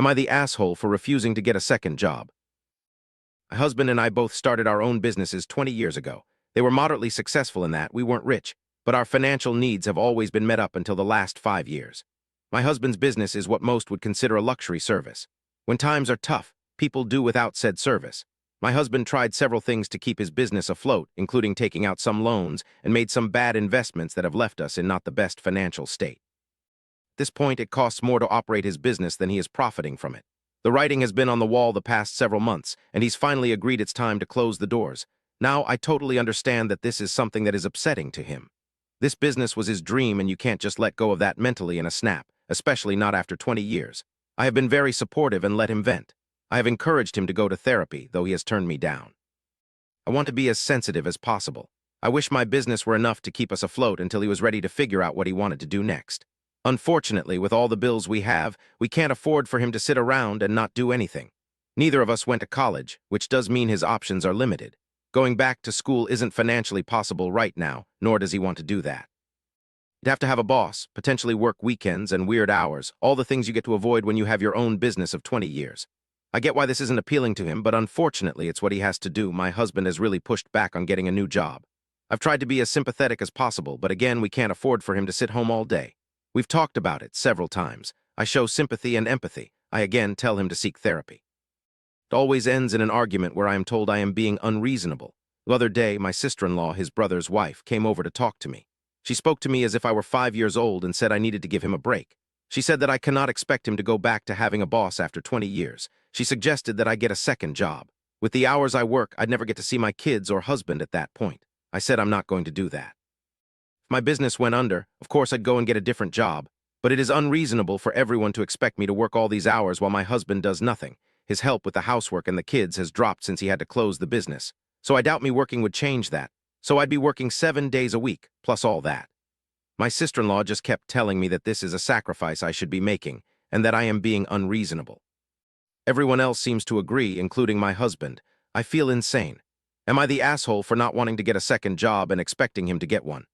Am I the asshole for refusing to get a second job? My husband and I both started our own businesses 20 years ago. They were moderately successful in that we weren't rich, but our financial needs have always been met up until the last 5 years. My husband's business is what most would consider a luxury service. When times are tough, people do without said service. My husband tried several things to keep his business afloat, including taking out some loans and made some bad investments that have left us in not the best financial state. At this point, it costs more to operate his business than he is profiting from it. The writing has been on the wall the past several months, and he's finally agreed it's time to close the doors. Now, I totally understand that this is something that is upsetting to him. This business was his dream, and you can't just let go of that mentally in a snap, especially not after 20 years. I have been very supportive and let him vent. I have encouraged him to go to therapy, though he has turned me down. I want to be as sensitive as possible. I wish my business were enough to keep us afloat until he was ready to figure out what he wanted to do next. Unfortunately, with all the bills we have, we can't afford for him to sit around and not do anything. Neither of us went to college, which does mean his options are limited. Going back to school isn't financially possible right now, nor does he want to do that. You'd have to have a boss, potentially work weekends and weird hours, all the things you get to avoid when you have your own business of 20 years. I get why this isn't appealing to him, but unfortunately it's what he has to do. My husband has really pushed back on getting a new job. I've tried to be as sympathetic as possible, but again, we can't afford for him to sit home all day. We've talked about it several times. I show sympathy and empathy. I again tell him to seek therapy. It always ends in an argument where I am told I am being unreasonable. The other day, my sister-in-law, his brother's wife, came over to talk to me. She spoke to me as if I were 5 years old and said I needed to give him a break. She said that I cannot expect him to go back to having a boss after 20 years. She suggested that I get a second job. With the hours I work, I'd never get to see my kids or husband at that point. I said I'm not going to do that. If my business went under, of course I'd go and get a different job, but it is unreasonable for everyone to expect me to work all these hours while my husband does nothing. His help with the housework and the kids has dropped since he had to close the business, so I doubt me working would change that. So I'd be working 7 days a week, plus all that. My sister-in-law just kept telling me that this is a sacrifice I should be making, and that I am being unreasonable. Everyone else seems to agree, including my husband. I feel insane. Am I the asshole for not wanting to get a second job and expecting him to get one?